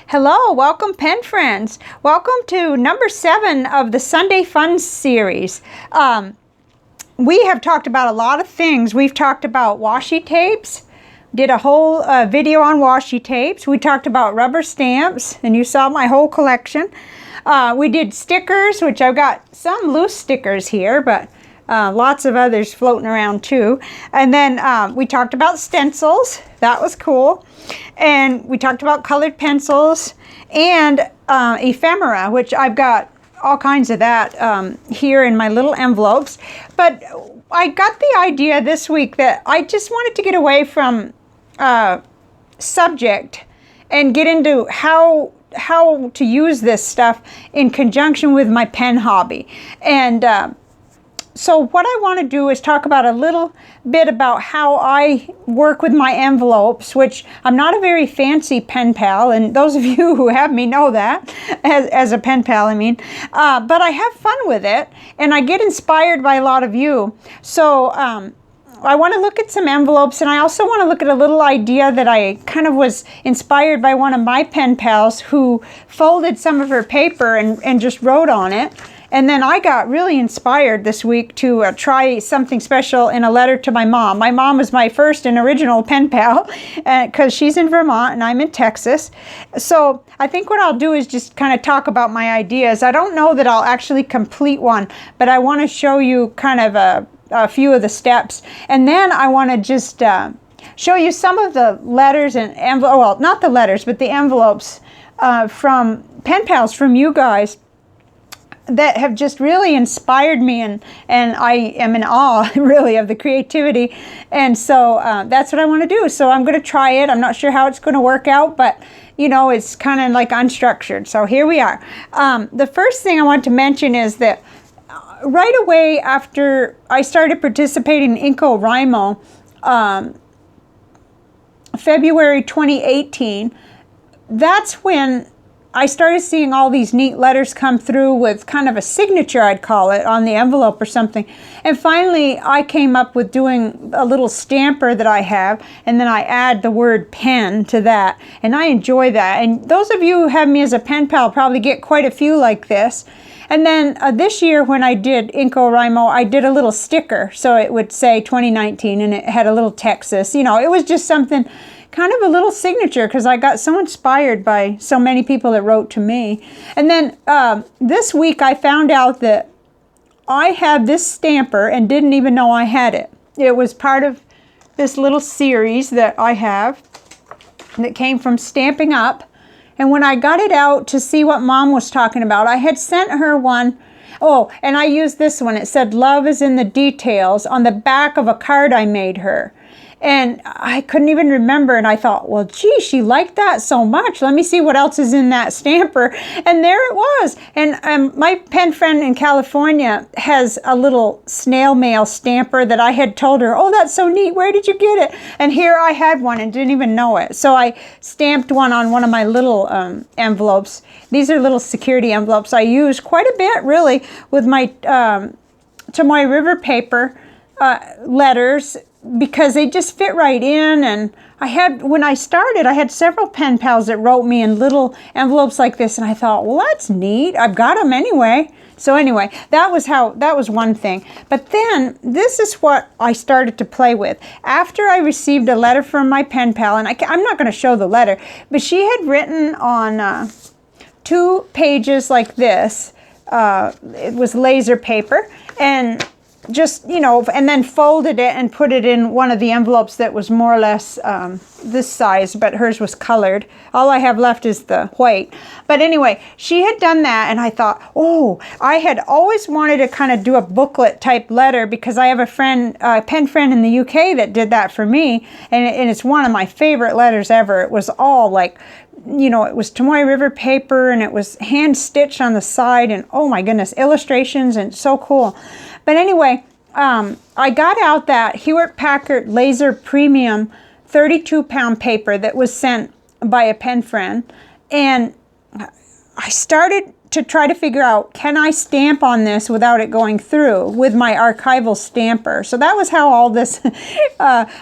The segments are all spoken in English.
Hello, welcome pen friends. Welcome to number 7 of the Sunday Fun series. We have talked about a lot of things. We've talked about washi tapes, did a whole video on washi tapes. We talked about rubber stamps, and you saw my whole collection. We did stickers, which I've got some loose stickers here, but lots of others floating around too. And then we talked about stencils. That was cool. And we talked about colored pencils and ephemera, which I've got all kinds of that here in my little envelopes. But I got the idea this week that I just wanted to get away from subject and get into how to use this stuff in conjunction with my pen hobby. And so what I want to do is talk about a little bit about how I work with my envelopes, which I'm not a very fancy pen pal, and those of you who have me know that, as a pen pal, I mean. But I have fun with it, and I get inspired by a lot of you. So I want to look at some envelopes, and I also want to look at a little idea that I kind of was inspired by one of my pen pals who folded some of her paper and just wrote on it. And then I got really inspired this week to try something special in a letter to my mom. My mom was my first and original pen pal because she's in Vermont and I'm in Texas. So I think what I'll do is just kind of talk about my ideas. I don't know that I'll actually complete one, but I want to show you kind of a few of the steps. And then I want to just show you some of the letters and envelopes, well, not the letters, but the envelopes from pen pals from you guys that have just really inspired me, and I am in awe really of the creativity. And so that's what I want to do. So I'm going to try it. I'm not sure how it's going to work out, but you know, it's kind of like unstructured. So here we are. The first thing I want to mention is that right away after I started participating in NaCoWriMo, February 2018, that's when I started seeing all these neat letters come through with kind of a signature, I'd call it, on the envelope or something. And finally, I came up with doing a little stamper that I have, and then I add the word pen to that. And I enjoy that. And those of you who have me as a pen pal probably get quite a few like this. And then this year when I did NaCoWriMo, I did a little sticker. So it would say 2019, and it had a little Texas. You know, it was just something, kind of a little signature, because I got so inspired by so many people that wrote to me. And then this week I found out that I had this stamper and didn't even know I had it. It was part of this little series that I have that came from Stamping Up. And when I got it out to see what Mom was talking about, I had sent her one. Oh, and I used this one. It said, "Love is in the details," on the back of a card I made her. And I couldn't even remember, and I thought, well, gee, she liked that so much. Let me see what else is in that stamper. And there it was. And my pen friend in California has a little snail mail stamper that I had told her, oh, that's so neat. Where did you get it? And here I had one and didn't even know it. So I stamped one on one of my little envelopes. These are little security envelopes I use quite a bit, really, with my Tomoe River paper letters, because they just fit right in. And when I started, I had several pen pals that wrote me in little envelopes like this, and I thought, well, that's neat. I've got them anyway. So anyway, that was one thing. But then this is what I started to play with. After I received a letter from my pen pal, and I'm not going to show the letter, but she had written on 2 pages like this. It was laser paper, and just, you know, and then folded it and put it in one of the envelopes that was more or less this size, but hers was colored. All I have left is the white. But anyway, she had done that, and I thought, oh, I had always wanted to kind of do a booklet type letter, because I have a friend, pen friend in the UK that did that for me, and it's one of my favorite letters ever. It was all like, you know, it was Tomoe River paper, and it was hand stitched on the side, and oh my goodness, illustrations, and so cool. But anyway, I got out that Hewlett-Packard Laser Premium 32-pound paper that was sent by a pen friend, and I started to try to figure out, can I stamp on this without it going through with my archival stamper? So that was how all this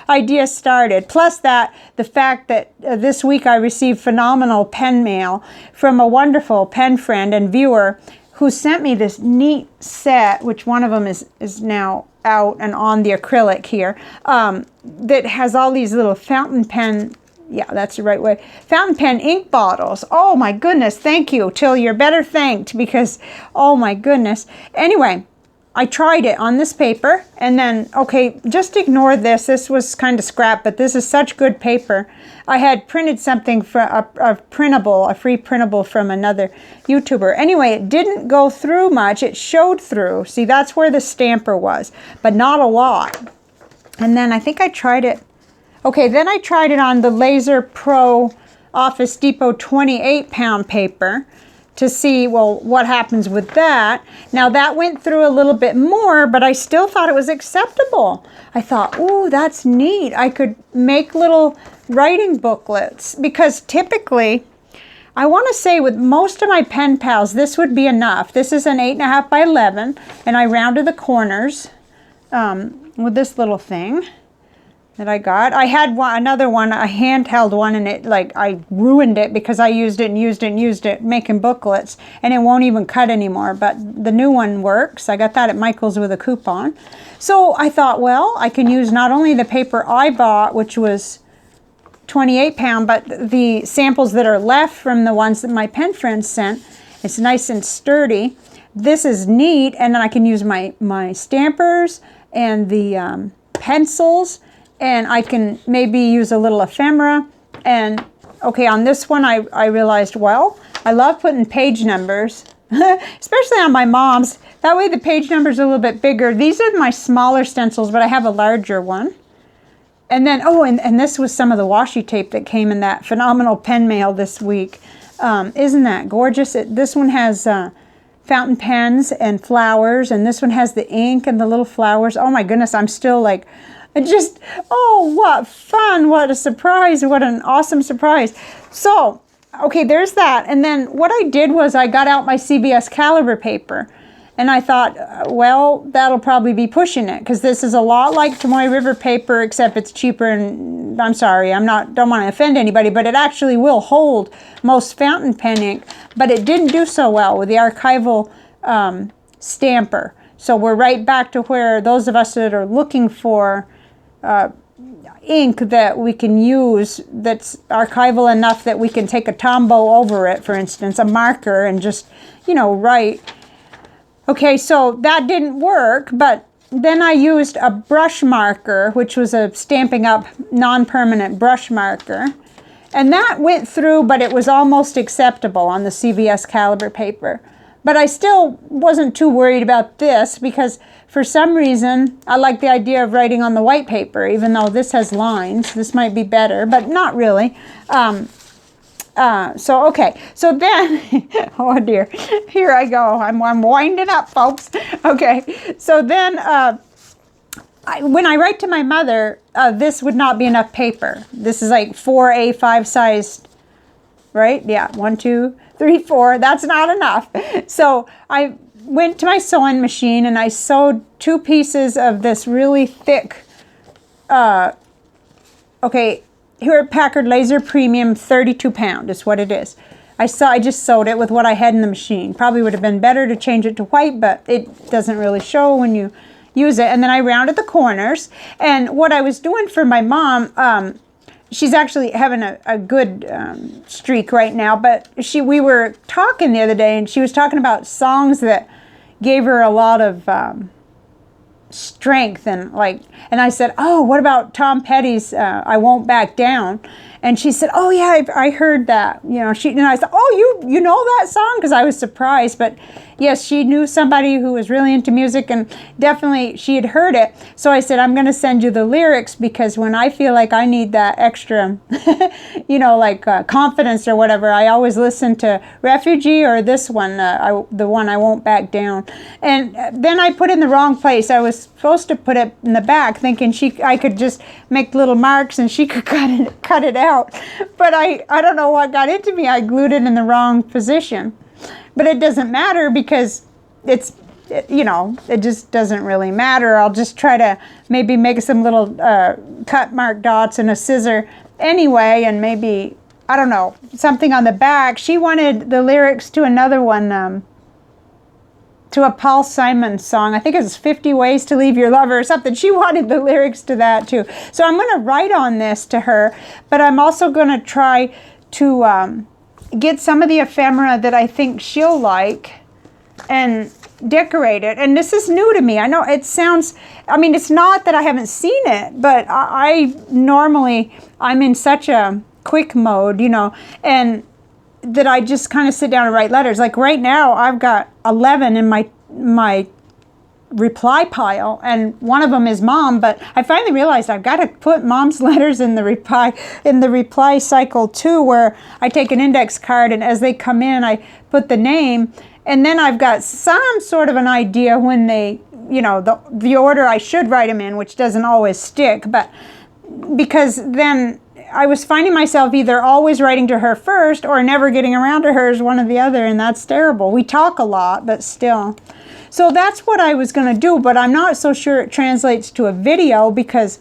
idea started. Plus the fact that this week I received phenomenal pen mail from a wonderful pen friend and viewer who sent me this neat set, which one of them is now out and on the acrylic here, that has all these little fountain pen, yeah, that's the right way, fountain pen ink bottles. Oh my goodness, thank you, till you're better thanked, because, oh my goodness. Anyway, I tried it on this paper, and then, okay, just ignore this. This was kind of scrap, but this is such good paper. I had printed something for a free printable from another YouTuber. Anyway, it didn't go through much. It showed through. See, that's where the stamper was, but not a lot. And then I think I tried it. Okay, then I tried it on the Laser Pro Office Depot 28-pound paper to see, well, what happens with that. Now that went through a little bit more, but I still thought it was acceptable. I thought, ooh, that's neat. I could make little writing booklets, because typically, I want to say with most of my pen pals, this would be enough. This is an 8.5 by 11, and I rounded the corners with this little thing that I got. I had another one, a handheld one, and I ruined it because I used it making booklets, and it won't even cut anymore, but the new one works. I got that at Michael's with a coupon. So I thought, well, I can use not only the paper I bought, which was 28-pound, but the samples that are left from the ones that my pen friends sent. It's nice and sturdy. This is neat, and then I can use my stampers and the pencils, and I can maybe use a little ephemera. And okay, on this one I realized, well, I love putting page numbers, especially on my mom's. That way the page number's a little bit bigger. These are my smaller stencils, but I have a larger one. And then, oh, and this was some of the washi tape that came in that phenomenal pen mail this week. Isn't that gorgeous? This one has fountain pens and flowers, and this one has the ink and the little flowers. Oh my goodness, I'm still like, just, oh, what fun, what a surprise, what an awesome surprise. So, okay, there's that. And then what I did was I got out my CVS caliber paper, and I thought, well, that'll probably be pushing it, because this is a lot like Tomoe River paper, except it's cheaper, and I'm sorry, don't want to offend anybody, but it actually will hold most fountain pen ink, but it didn't do so well with the archival stamper. So we're right back to where those of us that are looking for ink that we can use that's archival enough that we can take a Tombow over it, for instance, a marker, and just, write. Okay, so that didn't work, but then I used a brush marker, which was a Stampin' Up! Non-permanent brush marker, and that went through, but it was almost acceptable on the CVS caliber paper. But I still wasn't too worried about this, because for some reason I like the idea of writing on the white paper, even though this has lines. This might be better, but not really. Okay, so then, oh dear, here I go. I'm winding up, folks. Okay, so then when I write to my mother, this would not be enough paper. This is like 4 A5 sized, right? Yeah, 1, 2, 3, 4. That's not enough. So I went to my sewing machine and I sewed 2 pieces of this really thick, okay, Hewlett Packard Laser Premium 32-pound is what it is. I just sewed it with what I had in the machine. Probably would have been better to change it to white, but it doesn't really show when you use it. And then I rounded the corners. And what I was doing for my mom, she's actually having a good streak right now, but we were talking the other day, and she was talking about songs that gave her a lot of strength, and I said, oh, what about Tom Petty's I Won't Back Down? And she said, oh yeah, I heard that, and I said, oh, you know that song? Because I was surprised. But yes, she knew somebody who was really into music, and definitely she had heard it. So I said, I'm going to send you the lyrics, because when I feel like I need that extra confidence or whatever, I always listen to Refugee or this one, the one I Won't Back Down. And then I put it in the wrong place. I was supposed to put it in the back, thinking I could just make little marks and she could cut it out. But I don't know what got into me. I glued it in the wrong position. But it doesn't matter because you know, it just doesn't really matter. I'll just try to maybe make some little cut mark dots and a scissor anyway, and maybe, I don't know, something on the back. She wanted the lyrics to another one, to a Paul Simon song. I think it's 50 Ways to Leave Your Lover or something. She wanted the lyrics to that too. So I'm going to write on this to her, but I'm also going to try to get some of the ephemera that I think she'll like and decorate it. And this is new to me. I know it sounds, I mean, it's not that I haven't seen it, but I normally, I'm in such a quick mode, you know, and that I just kind of sit down and write letters. Like right now, I've got 11 in my reply pile, and one of them is Mom, but I finally realized I've got to put Mom's letters in the reply cycle too, where I take an index card, and as they come in, I put the name, and then I've got some sort of an idea when they, you know, the order I should write them in, which doesn't always stick, but because then I was finding myself either always writing to her first or never getting around to hers, one or the other, and that's terrible. We talk a lot, but still. So that's what I was going to do, but I'm not so sure it translates to a video because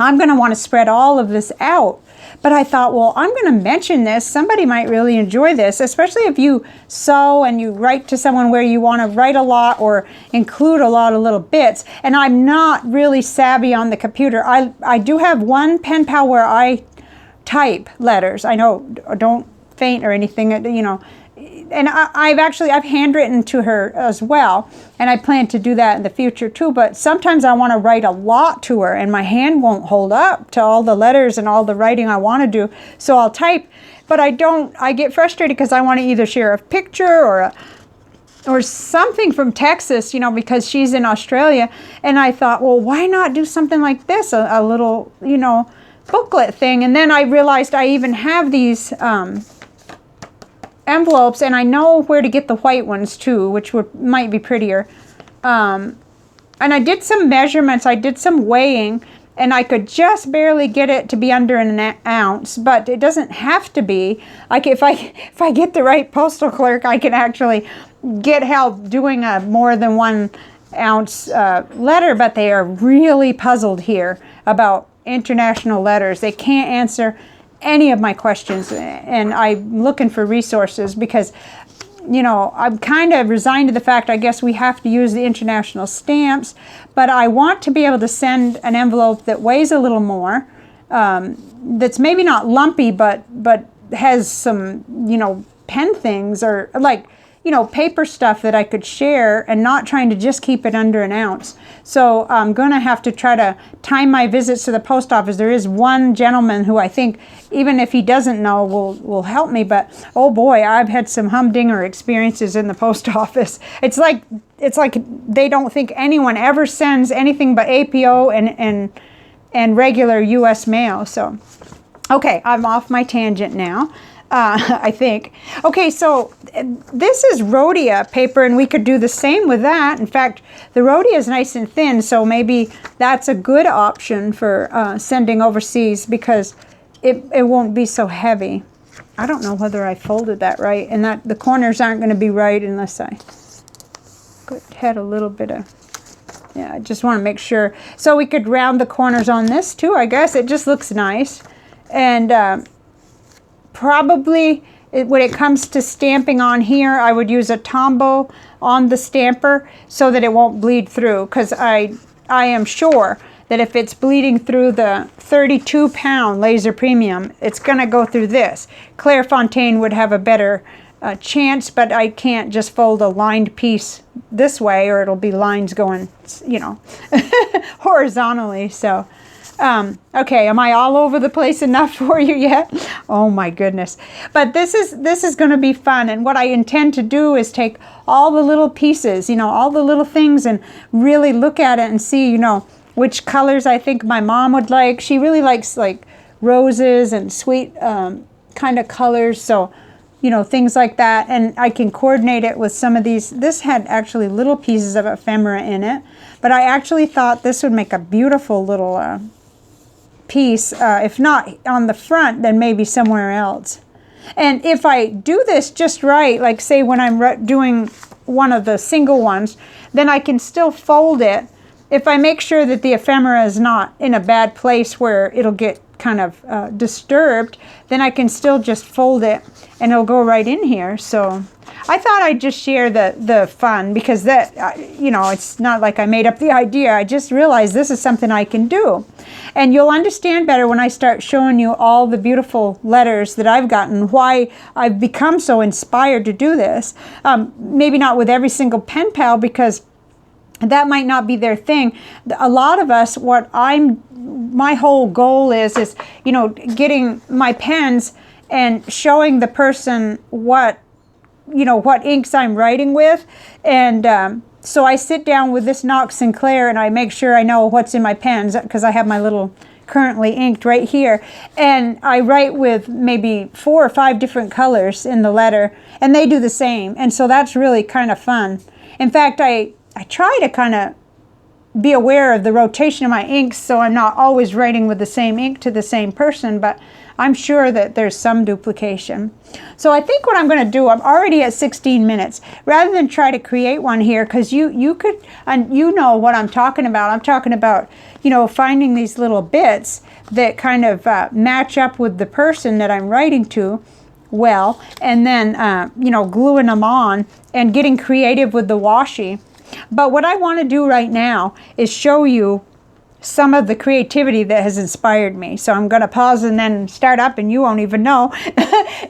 I'm going to want to spread all of this out. But I thought, well, I'm going to mention this. Somebody might really enjoy this, especially if you sew and you write to someone where you want to write a lot or include a lot of little bits. And I'm not really savvy on the computer. I do have one pen pal where I type letters. I know, don't faint or anything, you know. And I've handwritten to her as well, and I plan to do that in the future too, but sometimes I want to write a lot to her and my hand won't hold up to all the letters and all the writing I want to do, so I'll type, but I get frustrated because I want to either share a picture or something from Texas, you know, because she's in Australia, and I thought, well, why not do something like this, a little, you know, booklet thing, and then I realized I even have these envelopes, and I know where to get the white ones too, which might be prettier. And I did some measurements, I did some weighing, and I could just barely get it to be under an ounce, but it doesn't have to be. Like if I get the right postal clerk, I can actually get help doing a more than 1 ounce letter, but they are really puzzled here about international letters. They can't answer any of my questions, and I'm looking for resources because, you know, I'm kind of resigned to the fact I guess we have to use the international stamps, but I want to be able to send an envelope that weighs a little more, that's maybe not lumpy, but has some, you know, pen things or like, you know, paper stuff that I could share and not trying to just keep it under an ounce. So I'm going to have to try to time my visits to the post office. There is one gentleman who I think, even if he doesn't know, will help me. But oh boy, I've had some humdinger experiences in the post office. It's like they don't think anyone ever sends anything but APO and regular U.S. mail. So, okay, I'm off my tangent now. I think. Okay, so this is rhodia paper, and we could do the same with that. In fact, the rhodia is nice and thin, so maybe that's a good option for sending overseas because it won't be so heavy. I don't know whether I folded that right, and that the corners aren't going to be right unless I had a little bit of, yeah, I just want to make sure. So we could round the corners on this too, I guess. It just looks nice. And probably when it comes to stamping on here, I would use a Tombow on the stamper so that it won't bleed through, because I am sure that if it's bleeding through the 32-pound laser premium, it's going to go through this. Clairefontaine would have a better chance, but I can't just fold a lined piece this way or it'll be lines going, you know, horizontally. So okay, am I all over the place enough for you yet? Oh my goodness. But this is going to be fun, and what I intend to do is take all the little pieces, you know, all the little things, and really look at it and see, you know, which colors I think my mom would like. She really likes like roses and sweet kind of colors, so, you know, things like that, and I can coordinate it with some of these. This had actually little pieces of ephemera in it, but I actually thought this would make a beautiful little piece, if not on the front, then maybe somewhere else. And if I do this just right, like say when I'm doing one of the single ones, then I can still fold it. If I make sure that the ephemera is not in a bad place where it'll get kind of disturbed, then I can still just fold it and it'll go right in here. So I thought I'd just share the fun, because that, you know, it's not like I made up the idea. I just realized this is something I can do. And you'll understand better when I start showing you all the beautiful letters that I've gotten, why I've become so inspired to do this. Maybe not with every single pen pal, because that might not be their thing. A lot of us, my whole goal is, you know, getting my pens and showing the person what inks I'm writing with. And so I sit down with this Knox Sinclair and I make sure I know what's in my pens, because I have my little currently inked right here. And I write with maybe 4 or 5 different colors in the letter, and they do the same. And so that's really kind of fun. In fact, I try to kind of be aware of the rotation of my inks, so I'm not always writing with the same ink to the same person, but I'm sure that there's some duplication. So I think what I'm going to do, I'm already at 16 minutes. Rather than try to create one here, because you could, and you know what I'm talking about. I'm talking about, you know, finding these little bits that kind of match up with the person that I'm writing to well, and then, you know, gluing them on and getting creative with the washi. But what I want to do right now is show you some of the creativity that has inspired me. So I'm going to pause and then start up, and you won't even know.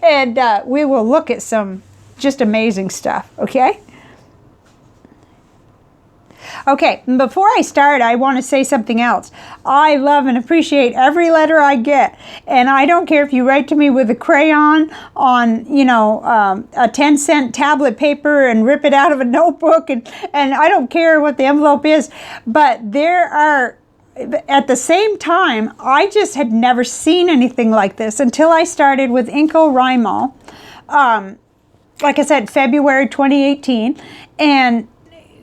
And we will look at some just amazing stuff, okay? Okay, before I start, I want to say something else. I love and appreciate every letter I get, and I don't care if you write to me with a crayon on, you know, a 10-cent tablet paper and rip it out of a notebook, and I don't care what the envelope is, but there are, at the same time, I just had never seen anything like this until I started with NaCoWriMo, like I said, February 2018, and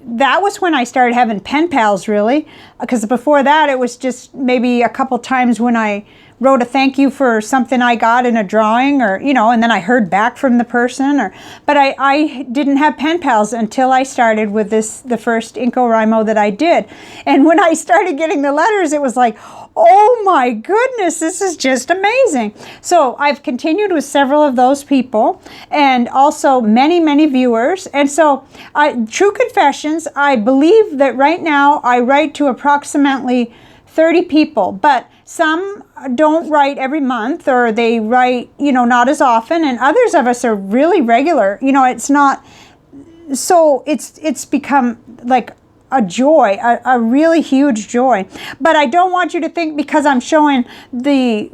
that was when I started having pen pals, really, because before that it was just maybe a couple times when I wrote a thank you for something I got in a drawing, or, you know, and then I heard back from the person, but I didn't have pen pals until I started with the first NaCoWriMo that I did. And when I started getting the letters, it was like, oh my goodness, this is just amazing. So I've continued with several of those people, and also many, many viewers. And so, true confessions, I believe that right now I write to approximately 30 people, but some don't write every month, or they write, you know, not as often, and others of us are really regular. You know, it's not, so it's become like a joy, a really huge joy. But I don't want you to think because I'm showing the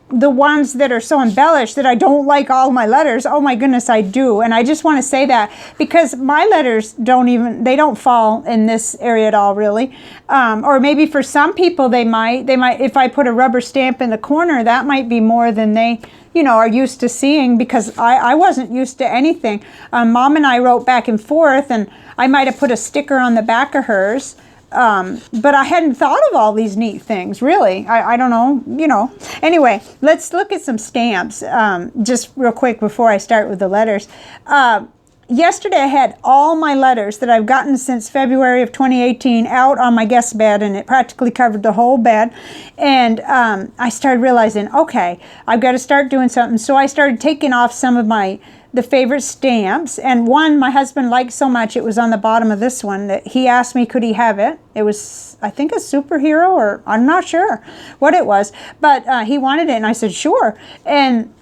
the ones that are so embellished that I don't like all my letters. Oh my goodness, I do. And I just want to say that because my letters they don't fall in this area at all, really. Or maybe for some people they might, if I put a rubber stamp in the corner, that might be more than they, you know, are used to seeing, because I wasn't used to anything. Mom and I wrote back and forth, and I might have put a sticker on the back of hers. But I hadn't thought of all these neat things, really. I don't know, you know. Anyway, let's look at some stamps just real quick before I start with the letters. Yesterday I had all my letters that I've gotten since February of 2018 out on my guest bed, and it practically covered the whole bed. And I started realizing, okay, I've got to start doing something. So I started taking off some of the favorite stamps, and one my husband liked so much, it was on the bottom of this one, that he asked me could he have it. It was, I think, a superhero, or I'm not sure what it was, but he wanted it, and I said sure. And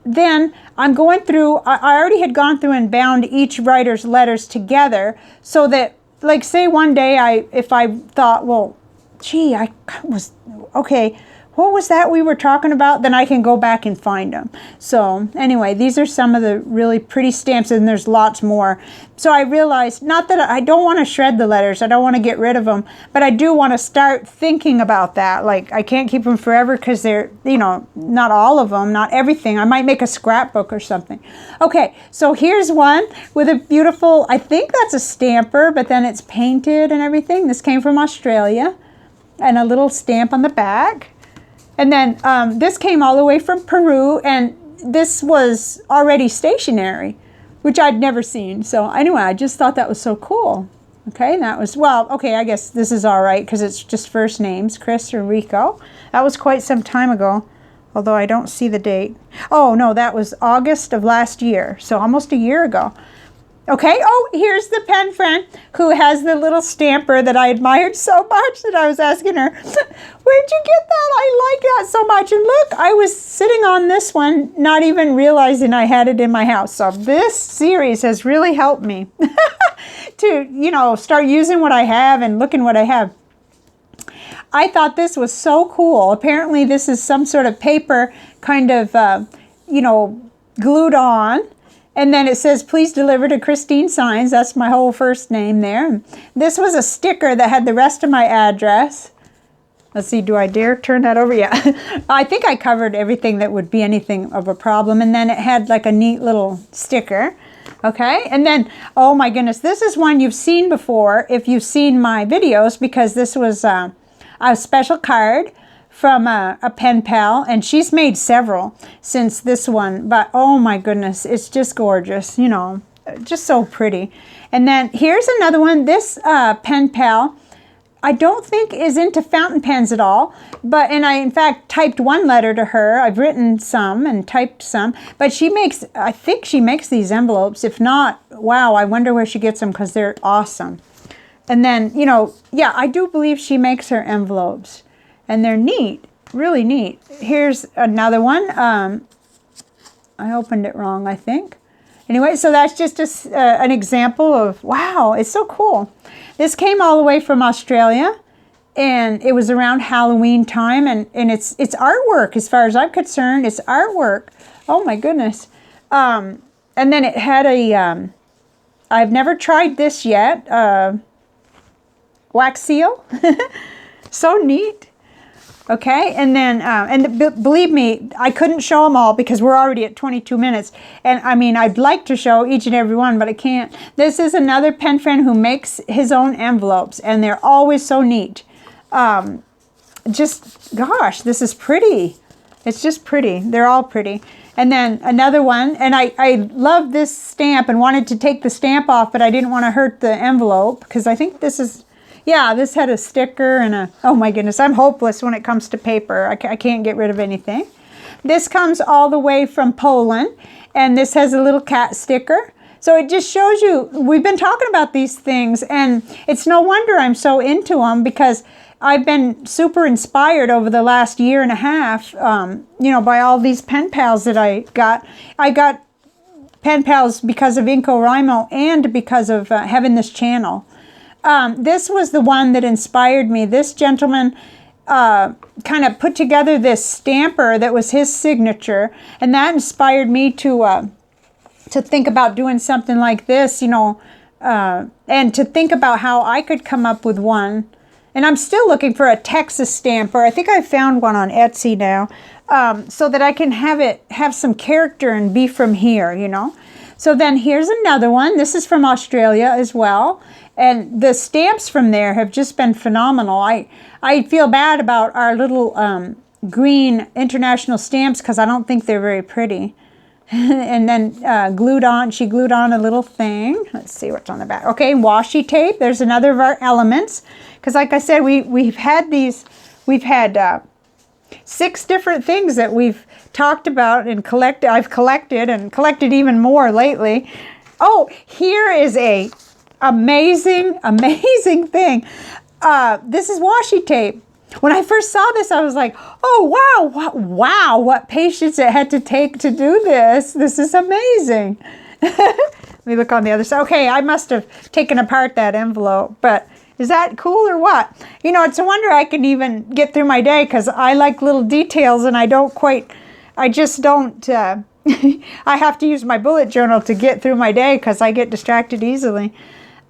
then I'm going through, I already had gone through and bound each writer's letters together, so that, like, say one day if I thought, well, gee, okay, what was that we were talking about? Then I can go back and find them. So anyway, these are some of the really pretty stamps, and there's lots more. So I realized, not that I don't want to shred the letters, I don't want to get rid of them, but I do want to start thinking about that. Like, I can't keep them forever because they're, you know, not all of them, not everything. I might make a scrapbook or something. Okay, so here's one with a beautiful, I think that's a stamper, but then it's painted and everything. This came from Australia, and a little stamp on the back. And then this came all the way from Peru, and this was already stationary, which I'd never seen. So anyway, I just thought that was so cool. Okay, and that was, well, okay, I guess this is all right because it's just first names, Chris or Rico. That was quite some time ago, although I don't see the date. Oh, no, that was August of last year, so almost a year ago. Okay, oh, here's the pen friend who has the little stamper that I admired so much that I was asking her, where'd you get that? I like that so much. And look, I was sitting on this one, not even realizing I had it in my house. So this series has really helped me to, you know, start using what I have and looking what I have. I thought this was so cool. Apparently this is some sort of paper kind of, you know, glued on. And then it says, please deliver to Christine Signs. That's my whole first name there. This was a sticker that had the rest of my address. Let's see, do I dare turn that over? Yeah. I think I covered everything that would be anything of a problem. And then it had like a neat little sticker. Okay. And then, oh my goodness, this is one you've seen before if you've seen my videos, because this was a special card from a pen pal, and she's made several since this one, but oh my goodness, it's just gorgeous, you know, just so pretty. And then here's another one. This pen pal, I don't think is into fountain pens at all, but, and I in fact typed one letter to her. I've written some and typed some, but she makes, I think she makes these envelopes. If not, wow, I wonder where she gets them because they're awesome. And then, you know, yeah, I do believe she makes her envelopes. And they're neat, really neat. Here's another one. I opened it wrong, I think. Anyway, so that's just an example of, wow, it's so cool. This came all the way from Australia, and it was around Halloween time, and it's artwork as far as I'm concerned. It's artwork. Oh my goodness. And then it had a, I've never tried this yet, wax seal. So neat. Okay, and then, believe me, I couldn't show them all because we're already at 22 minutes. And I mean, I'd like to show each and every one, but I can't. This is another pen friend who makes his own envelopes, and they're always so neat. Just, gosh, this is pretty. It's just pretty. They're all pretty. And then another one, and I love this stamp and wanted to take the stamp off, but I didn't want to hurt the envelope because I think this is... Yeah, this had a sticker and a, oh my goodness, I'm hopeless when it comes to paper. I can't get rid of anything. This comes all the way from Poland, and this has a little cat sticker. So it just shows you, we've been talking about these things, and it's no wonder I'm so into them because I've been super inspired over the last year and a half, you know, by all these pen pals that I got. I got pen pals because of NaCoWriMo and because of having this channel. This was the one that inspired me. This gentleman kind of put together this stamper that was his signature, and that inspired me to think about doing something like this, you know, and to think about how I could come up with one. And I'm still looking for a Texas stamper. I think I found one on Etsy now, so that I can have some character and be from here, you know. So then here's another one. This is from Australia as well. And the stamps from there have just been phenomenal. I feel bad about our little green international stamps because I don't think they're very pretty. And then she glued on a little thing. Let's see what's on the back. Okay, washi tape. There's another of our elements. Because like I said, we've had 6 different things that we've talked about and I've collected and collected even more lately. Oh, here is a amazing thing. This is washi tape. When I first saw this, I was like, oh, wow, what patience it had to take to do this. This is amazing. Let me look on the other side. Okay, I must have taken apart that envelope, but is that cool or what? You know, it's a wonder I can even get through my day because I like little details and I just don't, I have to use my bullet journal to get through my day because I get distracted easily.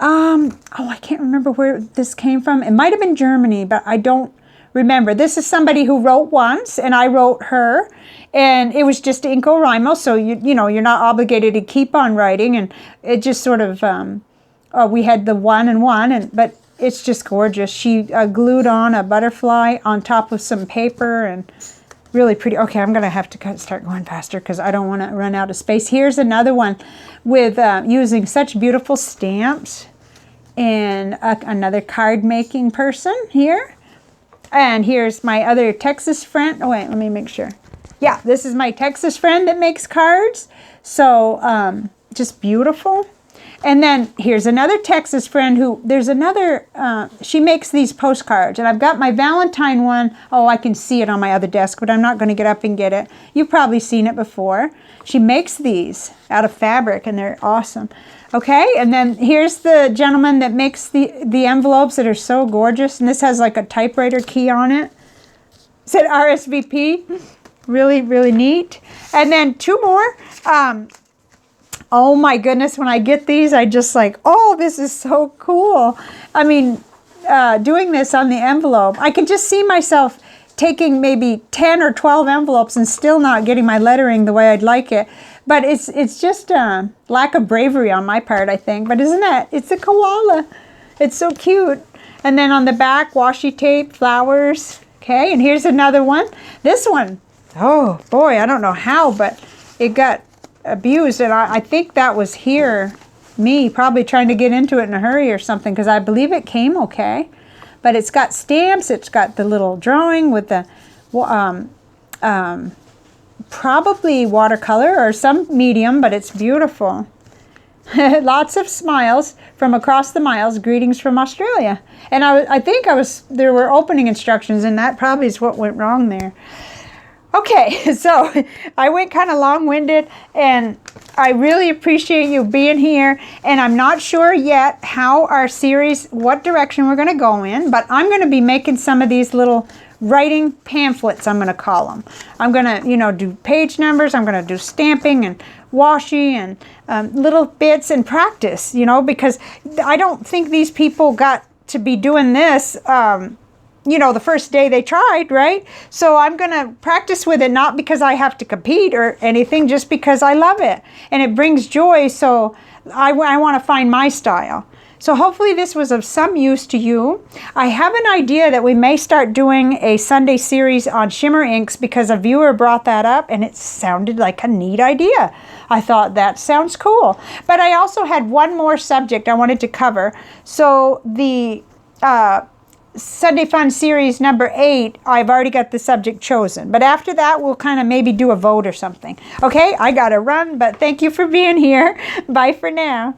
I can't remember where this came from. It might have been Germany, but I don't remember. This is somebody who wrote once, and I wrote her, and it was just NaCoWriMo, so you know, you're not obligated to keep on writing, and it just sort of, we had the one and one, but it's just gorgeous. She glued on a butterfly on top of some paper, and really pretty. Okay, I'm going to have to start going faster because I don't want to run out of space. Here's another one with using such beautiful stamps. And another card making person here. And here's my other Texas friend. Oh, wait, let me make sure. Yeah, this is my Texas friend that makes cards. So just beautiful. And then here's another Texas friend who, there's another, she makes these postcards. And I've got my Valentine one. Oh, I can see it on my other desk, but I'm not going to get up and get it. You've probably seen it before. She makes these out of fabric, and they're awesome. Okay, and then here's the gentleman that makes the envelopes that are so gorgeous. And this has like a typewriter key on it. It said RSVP. Really, really neat. And then two more. Oh my goodness, when I get these, I just like, oh, this is so cool. I mean, doing this on the envelope, I can just see myself taking maybe 10 or 12 envelopes and still not getting my lettering the way I'd like it. But it's just a lack of bravery on my part, I think. But isn't it? It's a koala. It's so cute. And then on the back, washi tape, flowers. Okay, and here's another one. This one, oh boy, I don't know how, but it got abused. And I think that was me probably trying to get into it in a hurry or something, because I believe it came okay. But it's got stamps. It's got the little drawing with the probably watercolor or some medium, but it's beautiful. Lots of smiles from across the miles. Greetings from Australia. And I think there were opening instructions, and that probably is what went wrong there. Okay, so I went kind of long-winded, and I really appreciate you being here. And I'm not sure yet how our series, what direction we're going to go in, but I'm going to be making some of these little writing pamphlets, I'm going to call them. I'm going to, do page numbers. I'm going to do stamping and washi and little bits and practice, because I don't think these people got to be doing this, the first day they tried, right? So I'm going to practice with it, not because I have to compete or anything, just because I love it. And it brings joy, so I want to find my style. So hopefully this was of some use to you. I have an idea that we may start doing a Sunday series on shimmer inks, because a viewer brought that up and it sounded like a neat idea. I thought that sounds cool. But I also had one more subject I wanted to cover. So the Sunday Fun Series number 8, I've already got the subject chosen. But after that, we'll kind of maybe do a vote or something. Okay, I got to run, but thank you for being here. Bye for now.